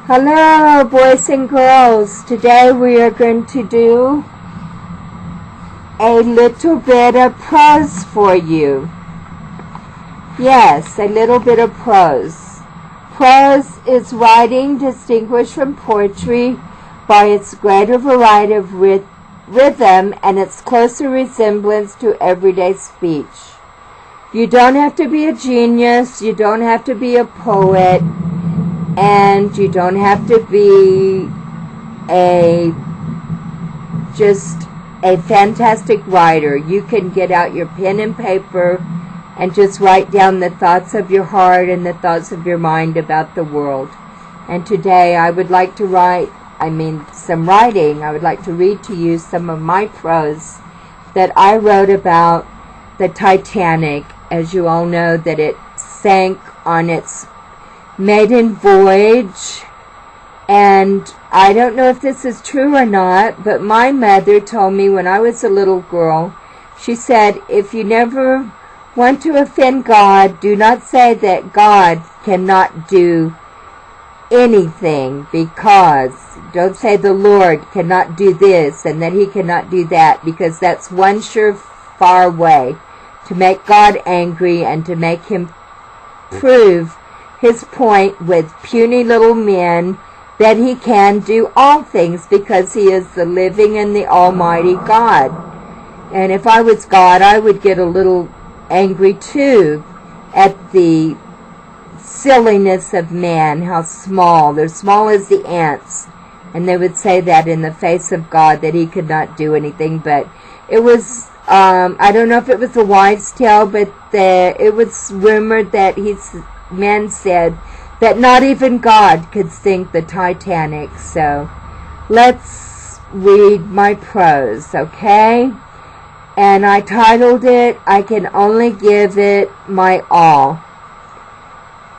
Hello, boys and girls. Today we are going to do a little bit of prose for you. Yes, a little bit of prose. Prose is writing distinguished from poetry by its greater variety of rhythm and its closer resemblance to everyday speech. You don't have to be a genius, you don't have to be a poet, and you don't have to be just a fantastic writer. You can get out your pen and paper and just write down the thoughts of your heart and the thoughts of your mind about the world. And today I would like to I would like to read to you some of my prose that I wrote about the Titanic. As you all know, that it sank on its maiden voyage, and I don't know if this is true or not, but my mother told me when I was a little girl, she said, if you never want to offend God, do not say that God cannot do anything, because don't say the Lord cannot do this and that he cannot do that, because that's one surefire way to make God angry and to make him prove his point with puny little men that he can do all things, because he is the living and the almighty God. And if I was God, I would get a little angry too at the silliness of man, how small. They're small as the ants. And they would say that in the face of God, that he could not do anything. But it was, I don't know if it was a wives' tale, but it was rumored that men said that not even God could sink the Titanic. So let's read my prose, okay? And I titled it, I Can Only Give It My All.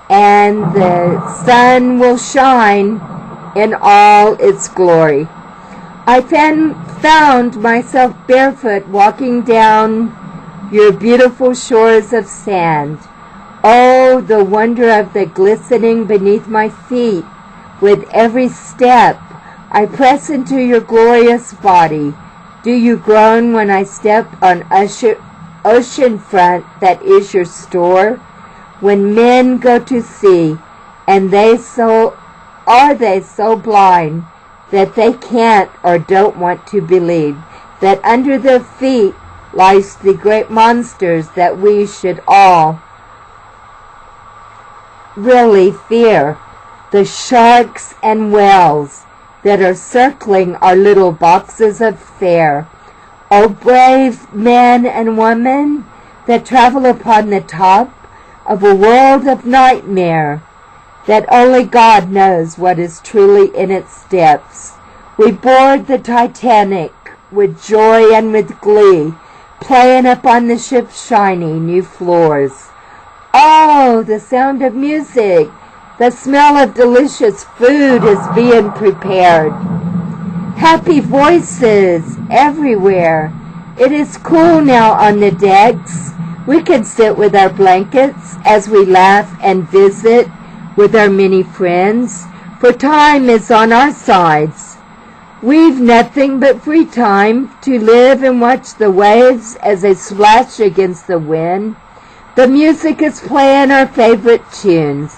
And the sun will shine in all its glory. I found myself barefoot walking down your beautiful shores of sand. Oh, the wonder of the glistening beneath my feet. With every step, I press into your glorious body. Do you groan when I step on ocean front that is your store? When men go to sea, and are they so blind that they can't or don't want to believe that under their feet lies the great monsters that we should all really fear, the sharks and whales that are circling our little boxes of fare. O brave men and women that travel upon the top of a world of nightmare, that only God knows what is truly in its depths. We board the Titanic with joy and with glee, playing upon the ship's shiny new floors. Oh, the sound of music, the smell of delicious food is being prepared. Happy voices everywhere. It is cool now on the decks. We can sit with our blankets as we laugh and visit with our many friends, for time is on our sides. We've nothing but free time to live and watch the waves as they splash against the wind. The music is playing our favorite tunes.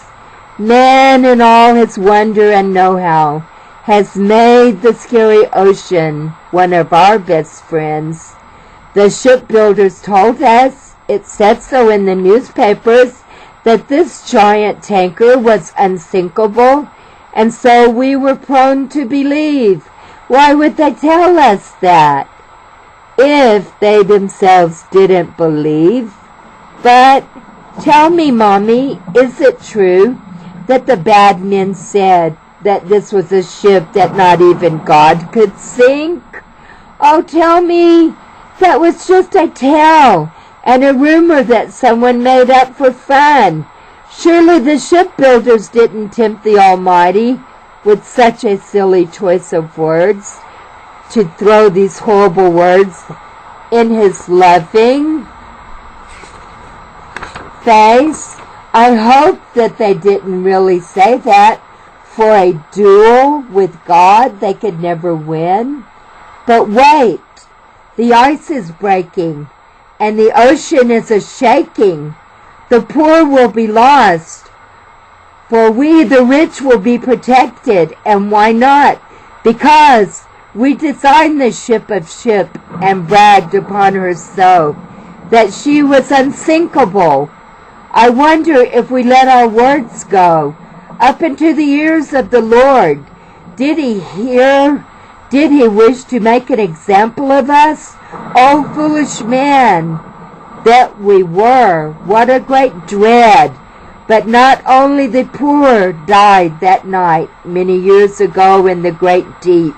Man in all his wonder and know-how has made the scary ocean one of our best friends. The shipbuilders told us, it said so in the newspapers, that this giant tanker was unsinkable, and so we were prone to believe. Why would they tell us that if they themselves didn't believe? But tell me, Mommy, is it true that the bad men said that this was a ship that not even God could sink? Oh, tell me that was just a tale and a rumor that someone made up for fun. Surely the shipbuilders didn't tempt the Almighty with such a silly choice of words to throw these horrible words in his loving face. I hope that they didn't really say that, for a duel with God they could never win. But wait, the ice is breaking, and the ocean is a-shaking. The poor will be lost, for we the rich will be protected. And why not? Because we designed the ship of ships and bragged upon her so that she was unsinkable. I wonder if we let our words go up into the ears of the Lord. Did he hear? Did he wish to make an example of us? Oh, foolish man that we were, what a great dread. But not only the poor died that night many years ago in the great deep.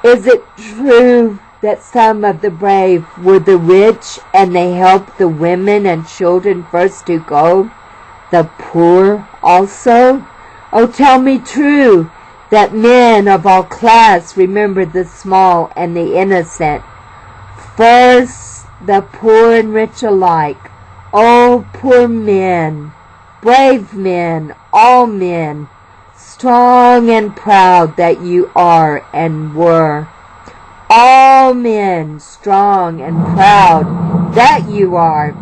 Is it true that some of the brave were the rich and they helped the women and children first to go? The poor also? Oh, tell me true that men of all class remembered the small and the innocent. First, the poor and rich alike. Oh, poor men, brave men, all men, strong and proud that you are and were. All men, strong and proud that you are.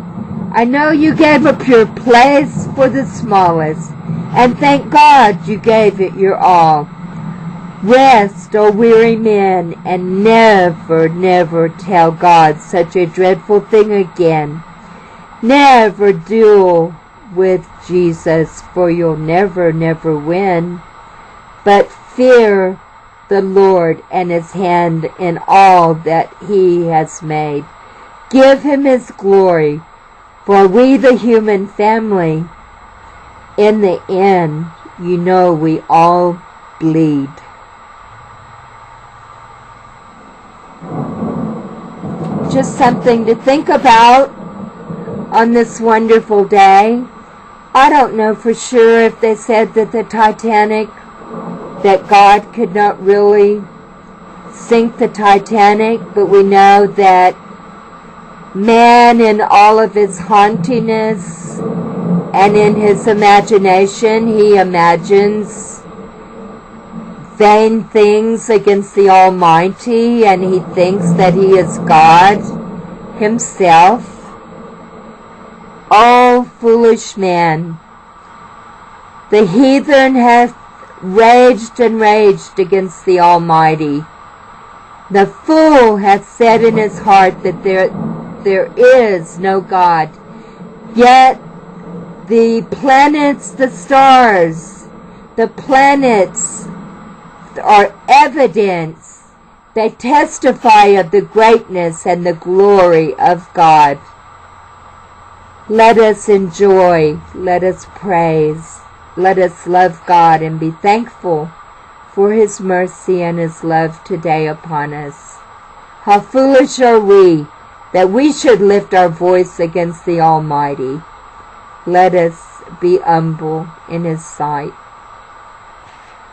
I know you gave up your place for the smallest, and thank God you gave it your all. Rest, O weary men, and never, never tell God such a dreadful thing again. Never duel with Jesus, for you'll never, never win. But fear the Lord and his hand in all that he has made. Give him his glory, for we the human family, in the end, you know we all bleed. Just something to think about on this wonderful day. I don't know for sure if they said that the Titanic, that God could not really sink the Titanic, but we know that man in all of his hauntiness and in his imagination, he imagines vain things against the Almighty, and he thinks that he is God himself. Oh, foolish man! The heathen hath raged and raged against the Almighty. The fool hath said in his heart that there is no God. Yet the planets, the stars, the planets are evidence. They testify of the greatness and the glory of God. Let us enjoy, let us praise, let us love God and be thankful for his mercy and his love today upon us. How foolish are we that we should lift our voice against the Almighty. Let us be humble in his sight.